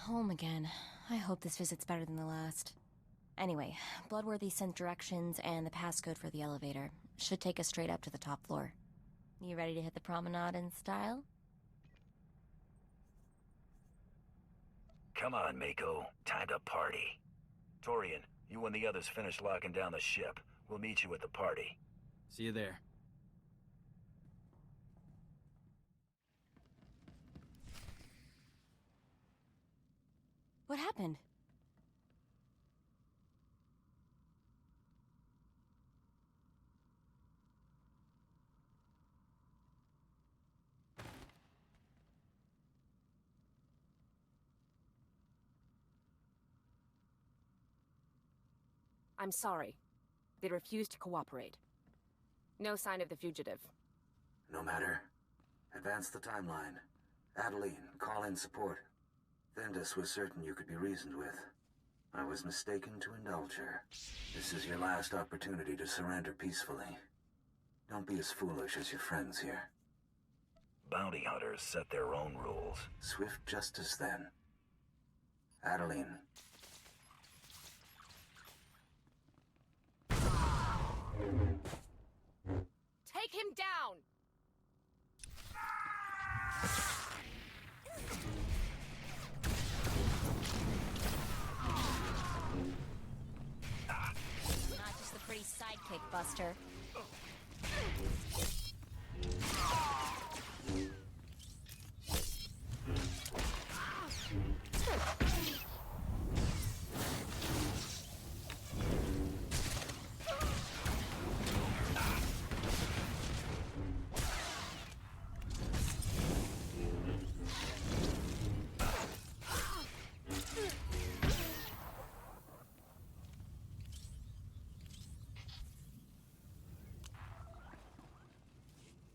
home again. I hope this visit's better than the last. Anyway, Bloodworthy sent directions and the passcode for the elevator. Should take us straight up to the top floor. You ready to hit the promenade in style? Come on, Mako. Time to party. Torian, you and the others finish locking down the ship. We'll meet you at the party. See you there. What happened? I'm sorry. They refused to cooperate. No sign of the fugitive. No matter. Advance the timeline. Adeline, call in support. Vendus was certain you could be reasoned with. I was mistaken to indulge her. This is your last opportunity to surrender peacefully. Don't be as foolish as your friends here. Bounty hunters set their own rules. Swift justice, then. Adeline. Take him down! Not just the pretty sidekick, Buster.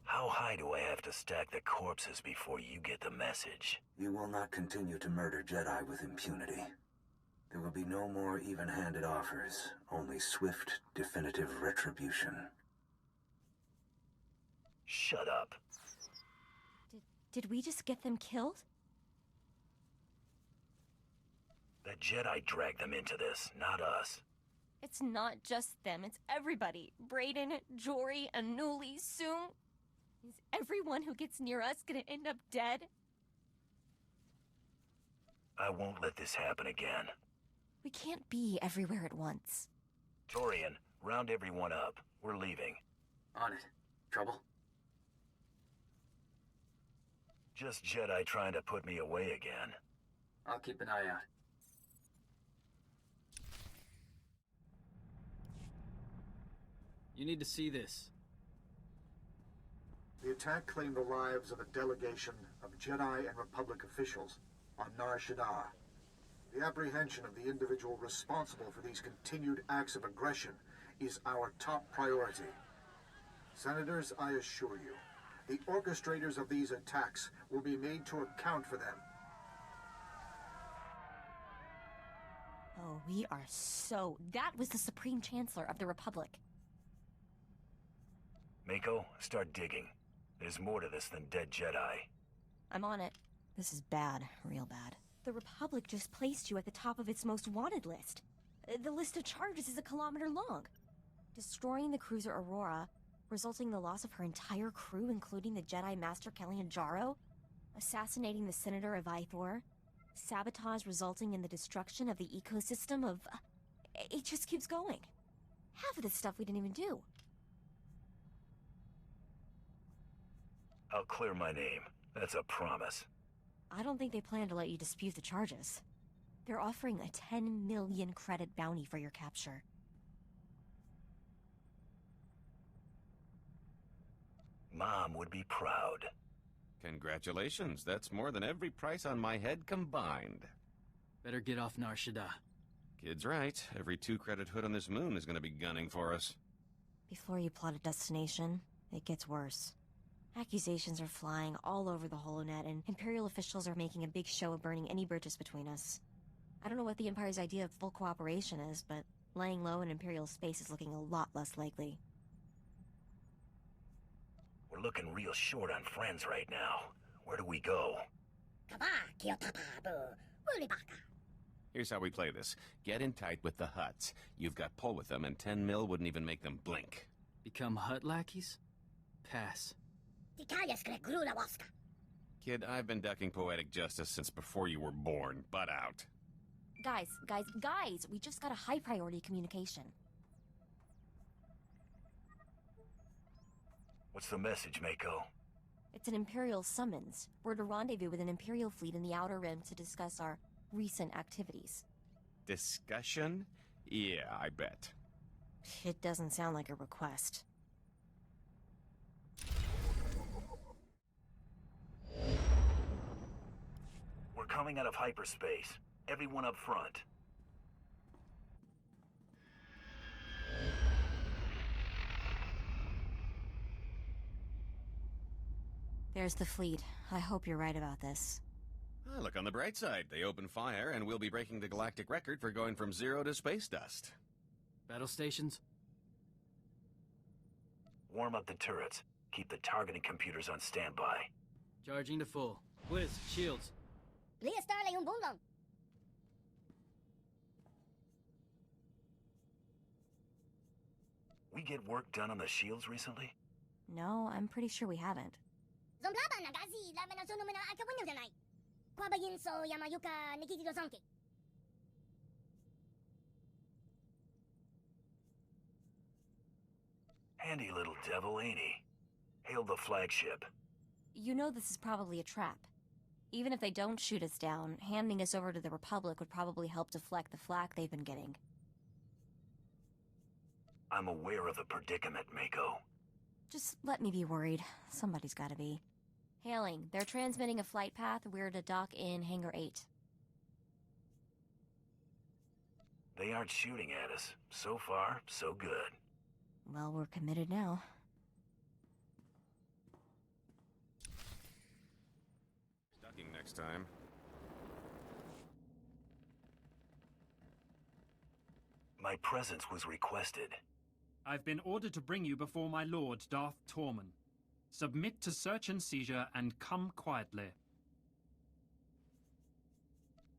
How high do I have to stack the corpses before you get the message? You will not continue to murder Jedi with impunity. There will be no more even-handed offers, only swift, definitive retribution. Shut up. Did we just get them killed? The Jedi dragged them into this, not us. It's not just them, it's everybody. Brayden, Jory, Anuli, Soong. Is everyone who gets near us gonna end up dead? I won't let this happen again. We can't be everywhere at once. Torian, round everyone up. We're leaving. On it. Trouble? Just Jedi trying to put me away again. I'll keep an eye out. You need to see this. The attack claimed the lives of a delegation of Jedi and Republic officials on Nar Shaddaa. The apprehension of the individual responsible for these continued acts of aggression is our top priority. Senators, I assure you, the orchestrators of these attacks will be made to account for them. Oh, we are so... That was the Supreme Chancellor of the Republic. Mako, start digging. There's more to this than dead Jedi. I'm on it. This is bad, real bad. The Republic just placed you at the top of its most wanted list. The list of charges is a kilometer long. Destroying the cruiser Aurora, resulting in the loss of her entire crew, including the Jedi Master Kellyan Jarro, assassinating the Senator of SWTOR, sabotage resulting in the destruction of the ecosystem of... It just keeps going. Half of this stuff we didn't even do. I'll clear my name. That's a promise. I don't think they plan to let you dispute the charges. They're offering a 10 million credit bounty for your capture. Mom would be proud. Congratulations, that's more than every price on my head combined. Better get off Nar Shaddaa. Kid's right. Every 2-credit hood on this moon is going to be gunning for us. Before you plot a destination, it gets worse. Accusations are flying all over the HoloNet, and Imperial officials are making a big show of burning any bridges between us. I don't know what the Empire's idea of full cooperation is, but laying low in Imperial space is looking a lot less likely. We're looking real short on friends right now. Where do we go? Kaba, Kyotapabu. Here's how we play this. Get in tight with the Hutts. You've got pull with them, and 10 mil wouldn't even make them blink. Become Hut lackeys? Pass. Kid, I've been ducking poetic justice since before you were born. Butt out. Guys, we just got a high priority communication. What's the message, Mako? It's an Imperial summons. We're to rendezvous with an Imperial fleet in the Outer Rim to discuss our recent activities. Discussion? Yeah, I bet. It doesn't sound like a request. We're coming out of hyperspace. Everyone up front. There's the fleet. I hope you're right about this. Look on the bright side. They open fire, and we'll be breaking the galactic record for going from 0 to space dust. Battle stations? Warm up the turrets. Keep the targeting computers on standby. Charging to full. Blizz, shields. We get work done on the shields recently? No, I'm pretty sure we haven't. Handy little devil, ain't he? Hail the flagship. You know this is probably a trap. Even if they don't shoot us down, handing us over to the Republic would probably help deflect the flak they've been getting. I'm aware of the predicament, Mako. Just let me be worried. Somebody's gotta be. Hailing. They're transmitting a flight path. We're to dock in Hangar 8. They aren't shooting at us. So far, so good. Well, we're committed now. Ducking next time. My presence was requested. I've been ordered to bring you before my lord, Darth Tormund. Submit to search and seizure and come quietly.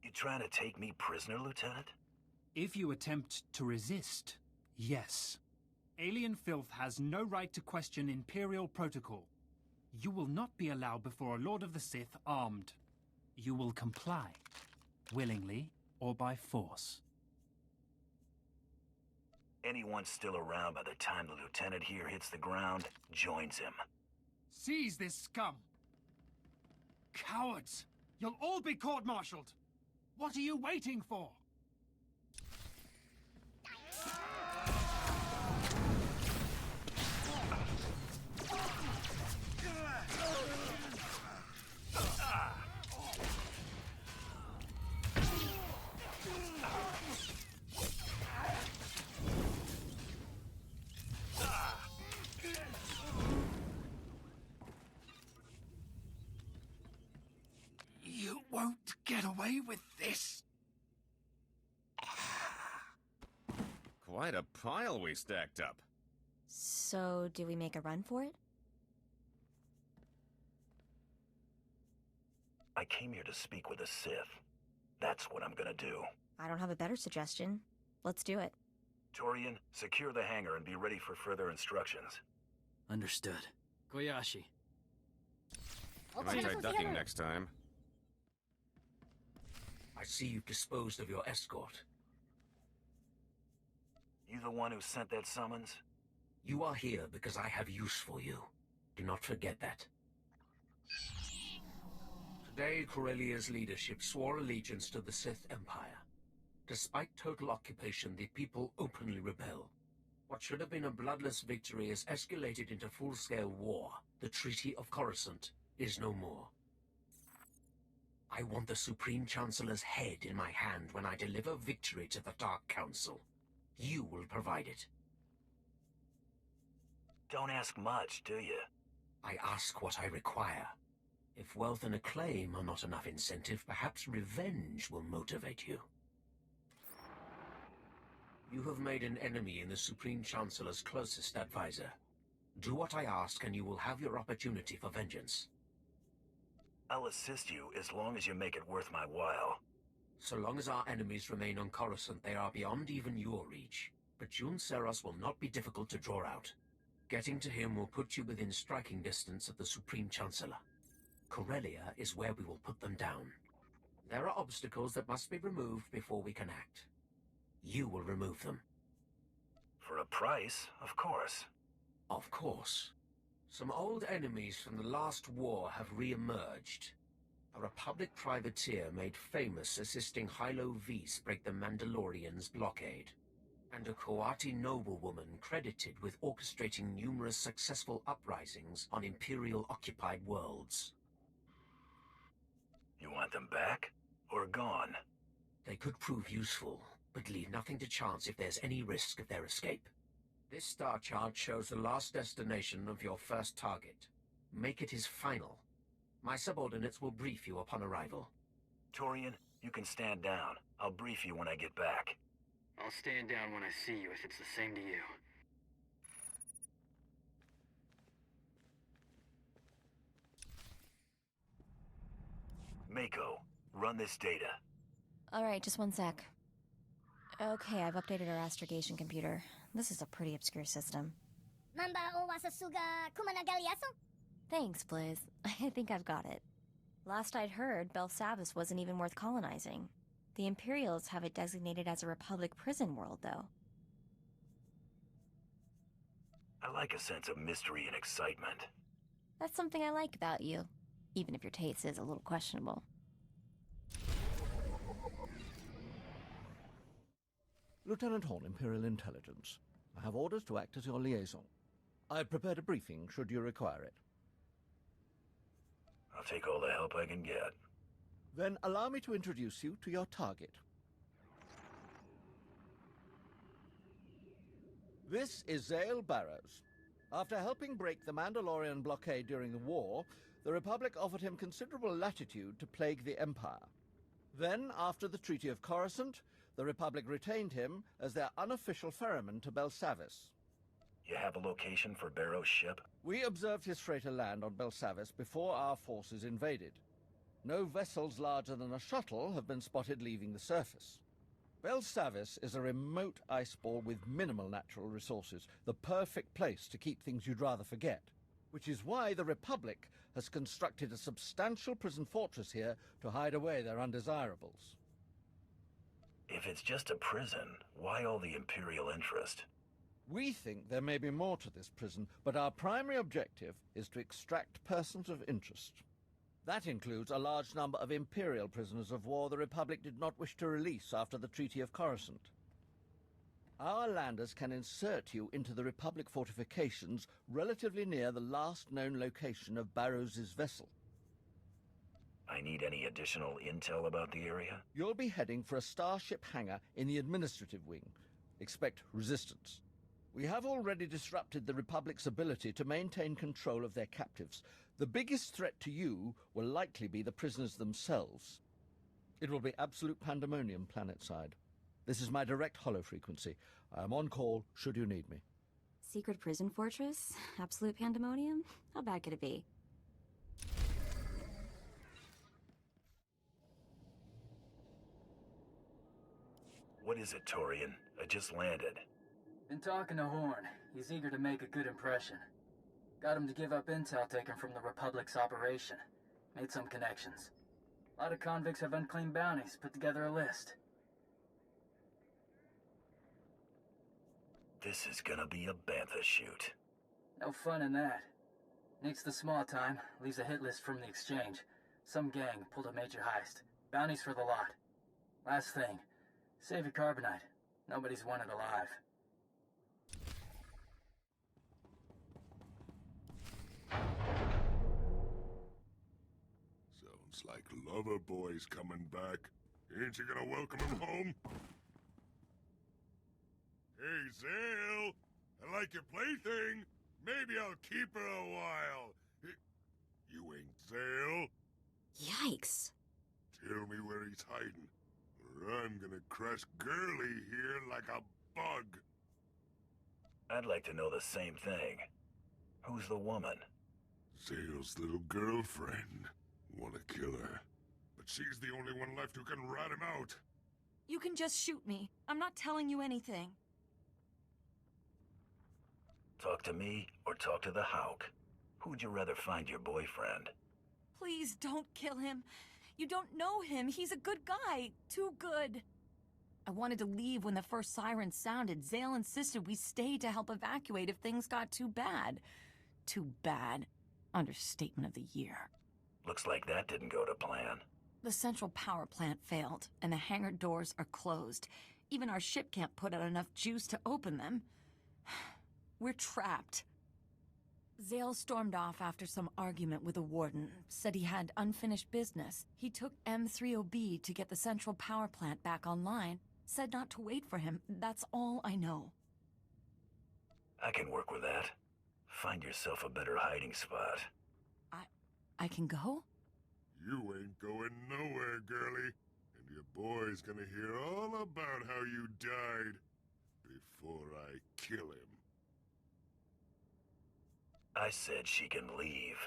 You trying to take me prisoner, Lieutenant? If you attempt to resist, yes. Alien filth has no right to question Imperial protocol. You will not be allowed before a Lord of the Sith armed. You will comply, willingly or by force. Anyone still around by the time the lieutenant here hits the ground joins him. Seize this scum! Cowards! You'll all be court-martialed! What are you waiting for? You won't get away with this! Quite a pile we stacked up. So, do we make a run for it? I came here to speak with a Sith. That's what I'm gonna do. I don't have a better suggestion. Let's do it. Torian, secure the hangar and be ready for further instructions. Understood. Koyashi. I might try ducking next time. I see you've disposed of your escort. You the one who sent that summons? You are here because I have use for you. Do not forget that. Today, Corellia's leadership swore allegiance to the Sith Empire. Despite total occupation, the people openly rebel. What should have been a bloodless victory has escalated into full-scale war. The Treaty of Coruscant is no more. I want the Supreme Chancellor's head in my hand when I deliver victory to the Dark Council. You will provide it. Don't ask much, do you? I ask what I require. If wealth and acclaim are not enough incentive, perhaps revenge will motivate you. You have made an enemy in the Supreme Chancellor's closest advisor. Do what I ask and you will have your opportunity for vengeance. I'll assist you as long as you make it worth my while. So long as our enemies remain on Coruscant, they are beyond even your reach. But Jun Seros will not be difficult to draw out. Getting to him will put you within striking distance of the Supreme Chancellor. Corellia is where we will put them down. There are obstacles that must be removed before we can act. You will remove them. For a price, of course. Of course. Some old enemies from the last war have re-emerged. A Republic privateer made famous assisting Hylo Vs break the Mandalorians' blockade. And a Coati noblewoman credited with orchestrating numerous successful uprisings on Imperial-occupied worlds. You want them back? Or gone? They could prove useful, but leave nothing to chance if there's any risk of their escape. This star chart shows the last destination of your first target. Make it his final. My subordinates will brief you upon arrival. Torian, you can stand down. I'll brief you when I get back. I'll stand down when I see you if it's the same to you. Mako, run this data. Alright, just one sec. Okay, I've updated our astrogation computer. This is a pretty obscure system. Thanks, Blizz. I think I've got it. Last I'd heard, Belsavis wasn't even worth colonizing. The Imperials have it designated as a Republic prison world, though. I like a sense of mystery and excitement. That's something I like about you, even if your taste is a little questionable. Lieutenant Horn, Imperial Intelligence. I have orders to act as your liaison. I've prepared a briefing should you require it. I'll take all the help I can get. Then allow me to introduce you to your target. This is Zale Barrows. After helping break the Mandalorian blockade during the war, the Republic offered him considerable latitude to plague the Empire. Then, after the Treaty of Coruscant, the Republic retained him as their unofficial ferryman to Belsavis. You have a location for Barrow's ship? We observed his freighter land on Belsavis before our forces invaded. No vessels larger than a shuttle have been spotted leaving the surface. Belsavis is a remote ice ball with minimal natural resources, the perfect place to keep things you'd rather forget, which is why the Republic has constructed a substantial prison fortress here to hide away their undesirables. If it's just a prison, why all the Imperial interest? We think there may be more to this prison, but our primary objective is to extract persons of interest. That includes a large number of Imperial prisoners of war the Republic did not wish to release after the Treaty of Coruscant. Our landers can insert you into the Republic fortifications relatively near the last known location of Barrows's vessel. I need any additional intel about the area? You'll be heading for a starship hangar in the administrative wing. Expect resistance. We have already disrupted the Republic's ability to maintain control of their captives. The biggest threat to you will likely be the prisoners themselves. It will be absolute pandemonium planetside. This is my direct hollow frequency. I am on call should you need me. Secret prison fortress? Absolute pandemonium? How bad could it be? What is it, Torian? I just landed. Been talking to Horn. He's eager to make a good impression. Got him to give up intel taken from the Republic's operation. Made some connections. A lot of convicts have unclaimed bounties. Put together a list. This is gonna be a bantha shoot. No fun in that. Nick's the small time. Leaves a hit list from the exchange. Some gang pulled a major heist. Bounties for the lot. Last thing. Save your carbonite. Nobody's wanted alive. Sounds like Loverboy's coming back. Ain't you gonna welcome him home? Hey, Zale! I like your plaything. Maybe I'll keep her a while. You ain't Zale? Yikes. Tell me where he's hiding, or I'm gonna crush Girly here like a bug. I'd like to know the same thing. Who's the woman? Zale's little girlfriend. Wanna kill her. but she's the only one left who can rat him out. You can just shoot me. I'm not telling you anything. Talk to me or talk to the Hawk. Who'd you rather find your boyfriend? Please don't kill him. You don't know him. He's a good guy. Too good. I wanted to leave when the first siren sounded. Zale insisted we stay to help evacuate if things got too bad. Too bad. Understatement of the year. Looks like that didn't go to plan. The central power plant failed, and the hangar doors are closed. Even our ship can't put out enough juice to open them. We're trapped. Zale stormed off after some argument with the warden, said he had unfinished business. He took M30B to get the central power plant back online, said not to wait for him. That's all I know. I can work with that. Find yourself a better hiding spot. I can go? You ain't going nowhere, girlie. And your boy's gonna hear all about how you died before I kill him. I said she can leave.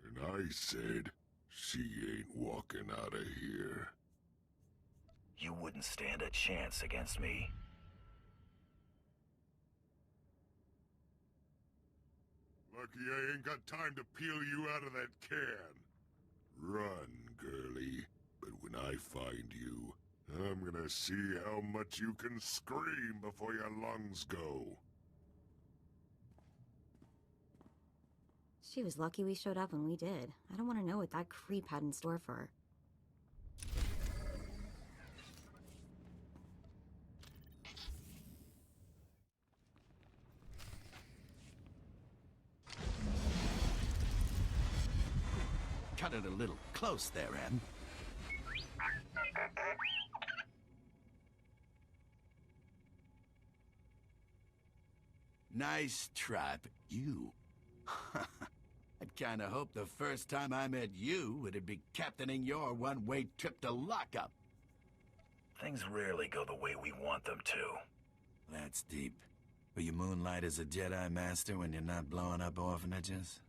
And I said she ain't walking out of here. You wouldn't stand a chance against me. Lucky I ain't got time to peel you out of that can. Run, girlie. But when I find you, I'm gonna see how much you can scream before your lungs go. She was lucky we showed up when we did. I don't want to know what that creep had in store for her. Cut it a little close there, Em. Nice try, but you... I'd kinda hoped the first time I met you it'd be captaining your one-way trip to lockup. Things rarely go the way we want them to. That's deep. Will you moonlight as a Jedi Master when you're not blowing up orphanages?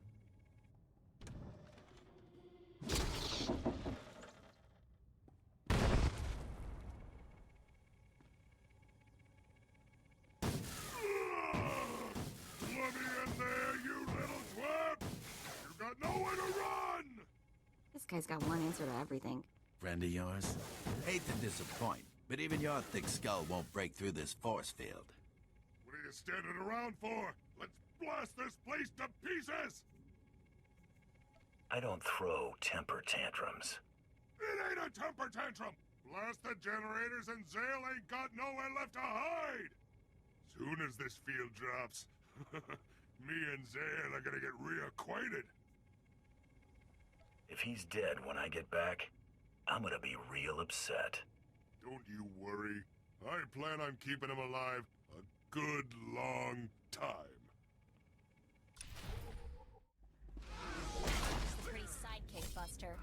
This guy's got one answer to everything. Friend of yours? Hate to disappoint, but even your thick skull won't break through this force field. What are you standing around for? Let's blast this place to pieces! I don't throw temper tantrums. It ain't a temper tantrum! Blast the generators and Zale ain't got nowhere left to hide! Soon as this field drops, me and Zale are gonna get reacquainted. If he's dead when I get back, I'm gonna be real upset. Don't you worry. I plan on keeping him alive a good long time. Pretty sidekick, Buster.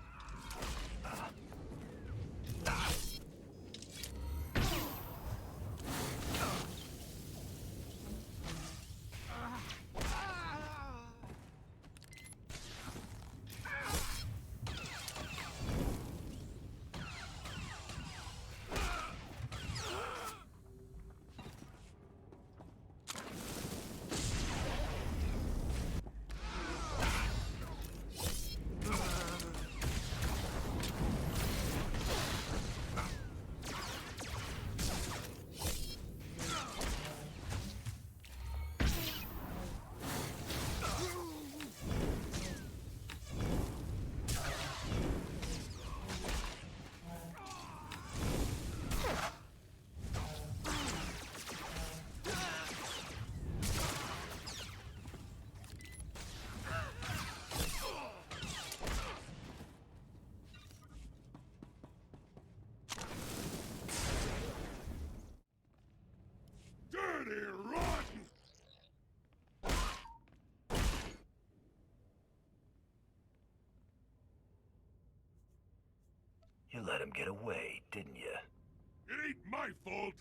You let him get away, didn't you? It ain't my fault!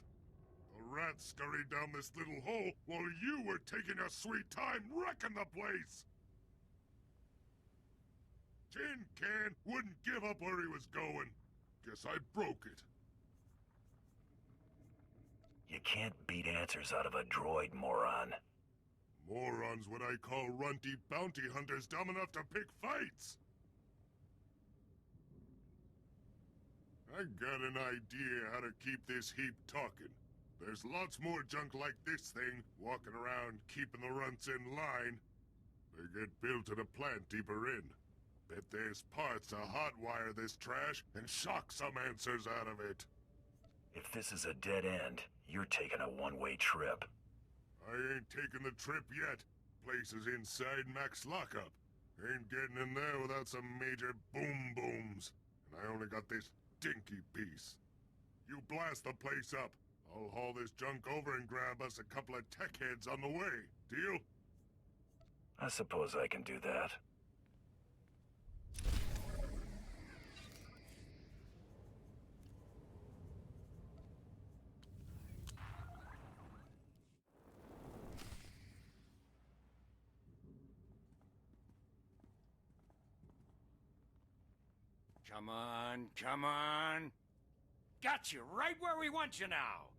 The rats scurried down this little hole while you were taking a sweet time wrecking the place! Tin Can wouldn't give up where he was going. Guess I broke it. You can't beat answers out of a droid, moron. Morons what I call runty bounty hunters dumb enough to pick fights. I got an idea how to keep this heap talking. There's lots more junk like this thing walking around keeping the runts in line. They get built at a plant deeper in. Bet there's parts to hotwire this trash and shock some answers out of it. If this is a dead end, you're taking a one-way trip. I ain't taking the trip yet. Place is inside Max lockup. Ain't getting in there without some major boom-booms. And I only got this dinky piece. You blast the place up. I'll haul this junk over and grab us a couple of tech heads on the way. Deal? I suppose I can do that. Come on, come on. Got you right where we want you now.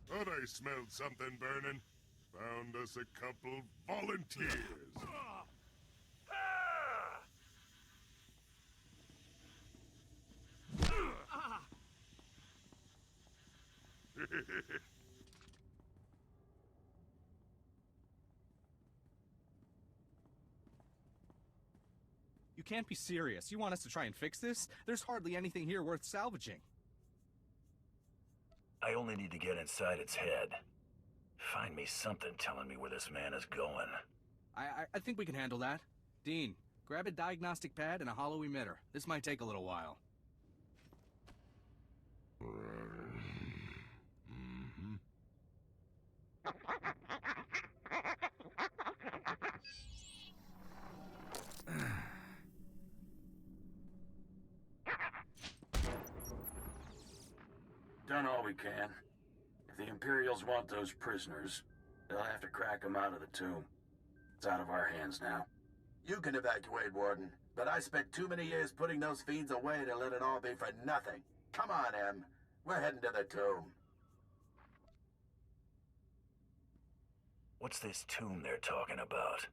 Thought I smelled something burning. Found us a couple volunteers. You can't be serious. You want us to try and fix this? There's hardly anything here worth salvaging. I only need to get inside its head. Find me something telling me where this man is going. I think we can handle that. Dean, grab a diagnostic pad and a hollow emitter. This might take a little while. Done all we can. If the Imperials want those prisoners, they'll have to crack them out of the tomb. It's out of our hands now. You can evacuate, Warden, but I spent too many years putting those fiends away to let it all be for nothing. Come on, Em. We're heading to the tomb. What's this tomb they're talking about?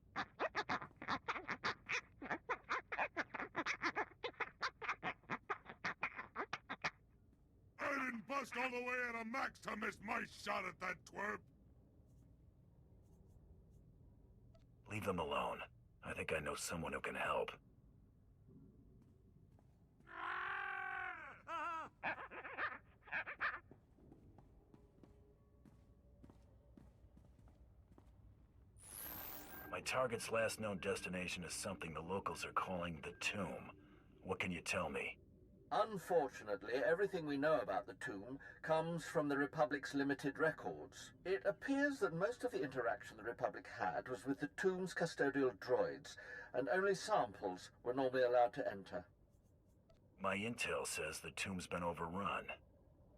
I didn't bust all the way out of Max to miss my shot at that twerp. Leave them alone. I think I know someone who can help. My target's last known destination is something the locals are calling the Tomb. What can you tell me? Unfortunately, everything we know about the tomb comes from the Republic's limited records. It appears that most of the interaction the Republic had was with the tomb's custodial droids, and only samples were normally allowed to enter. My intel says the tomb's been overrun.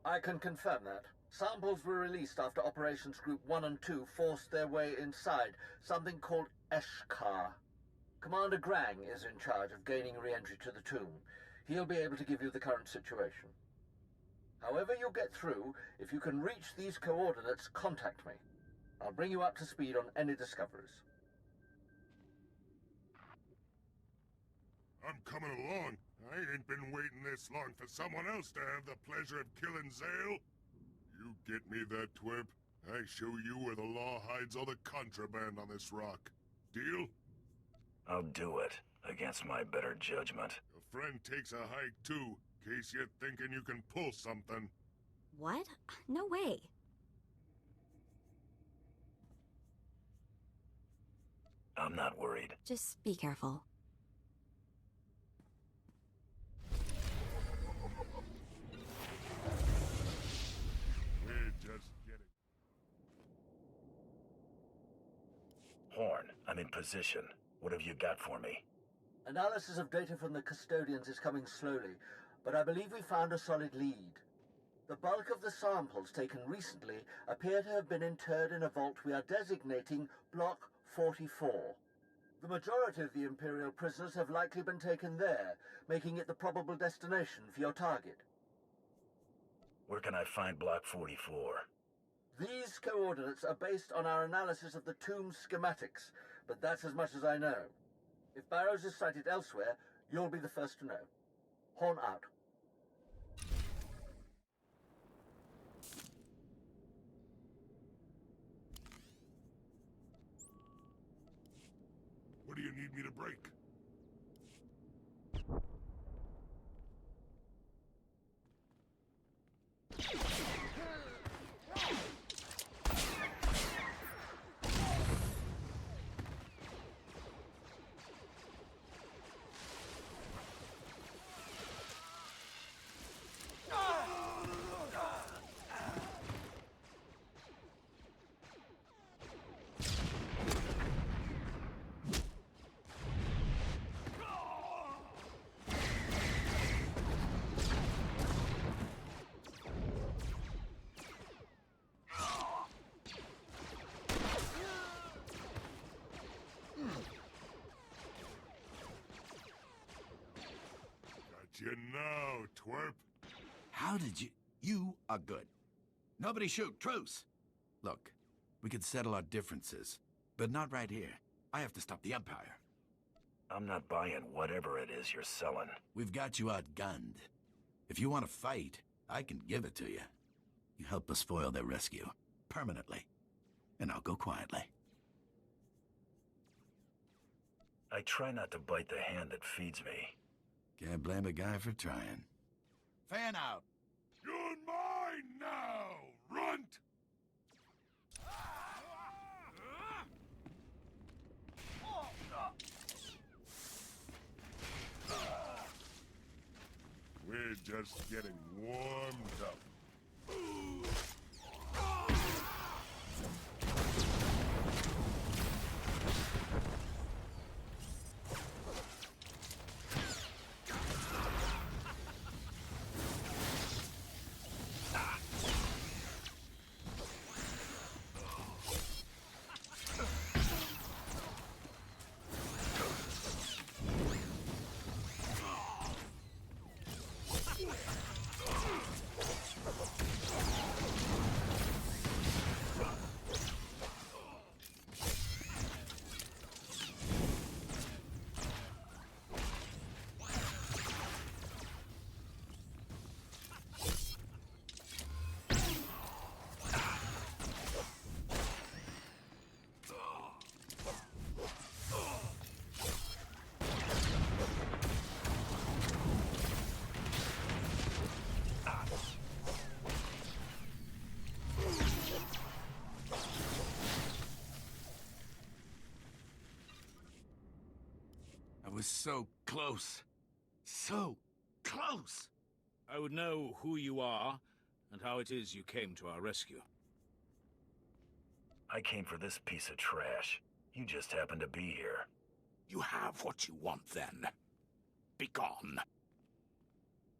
I can confirm that. Samples were released after Operations Group 1 and 2 forced their way inside, something called Eshkar. Commander Grang is in charge of gaining re-entry to the tomb. He'll be able to give you the current situation. However you get through, if you can reach these coordinates, contact me. I'll bring you up to speed on any discoveries. I'm coming along. I ain't been waiting this long for someone else to have the pleasure of killing Zale. You get me that twerp, I show you where the law hides all the contraband on this rock. Deal? I'll do it, against my better judgment. A friend takes a hike too, in case you're thinking you can pull something. What? No way. I'm not worried. Just be careful. We're just getting... Horn, I'm in position. What have you got for me? Analysis of data from the custodians is coming slowly, but I believe we found a solid lead. The bulk of the samples taken recently appear to have been interred in a vault we are designating Block 44. The majority of the Imperial prisoners have likely been taken there, making it the probable destination for your target. Where can I find Block 44? These coordinates are based on our analysis of the tomb schematics, but that's as much as I know. If Barrows is sighted elsewhere, you'll be the first to know. Horn out. What do you need me to break? You know, twerp. How did you... You are good. Nobody shoot. Truce. Look, we could settle our differences, but not right here. I have to stop the Empire. I'm not buying whatever it is you're selling. We've got you outgunned. If you want to fight, I can give it to you. You help us foil their rescue. Permanently. And I'll go quietly. I try not to bite the hand that feeds me. Can't blame a guy for trying. Fan out! You're mine now, runt! We're just getting warmed up. Was so close. So close! I would know who you are and how it is you came to our rescue. I came for this piece of trash. You just happened to be here. You have what you want, then. Be gone.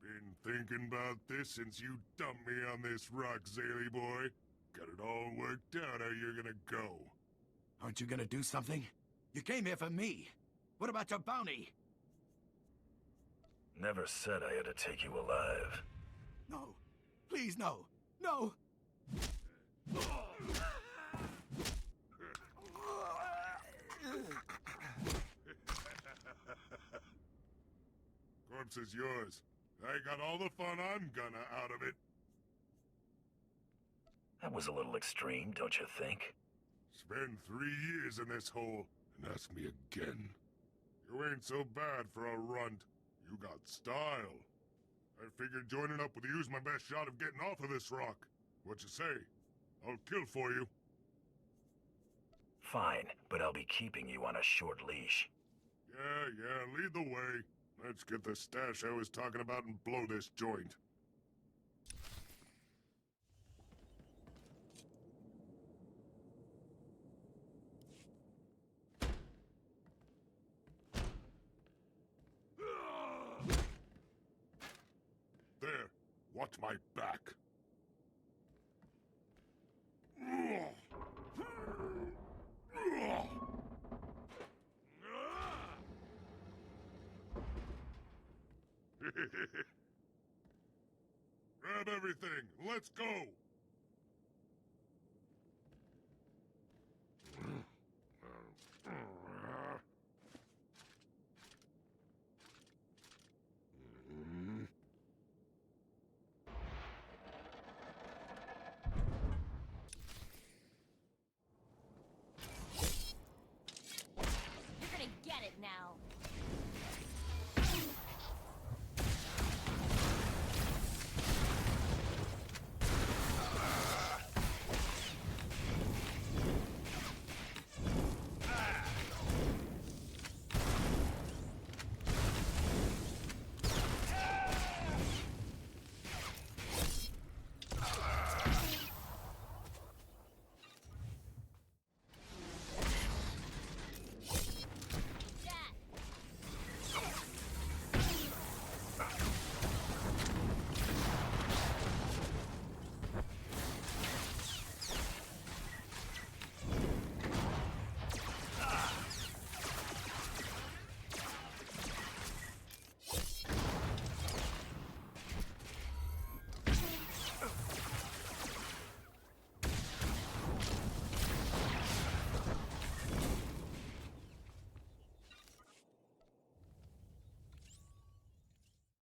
Been thinking about this since you dumped me on this rock, Zaley boy. Got it all worked out how you're gonna go. Aren't you gonna do something? You came here for me. What about your bounty? Never said I had to take you alive. No. Please, no. No! Corpse is yours. I got all the fun I'm gonna out of it. That was a little extreme, don't you think? Spend 3 years in this hole and ask me again. You ain't so bad for a runt. You got style. I figured joining up with you's my best shot of getting off of this rock. What you say? I'll kill for you. Fine, but I'll be keeping you on a short leash. Yeah, lead the way. Let's get the stash I was talking about and blow this joint. There, watch my back. Grab everything, let's go!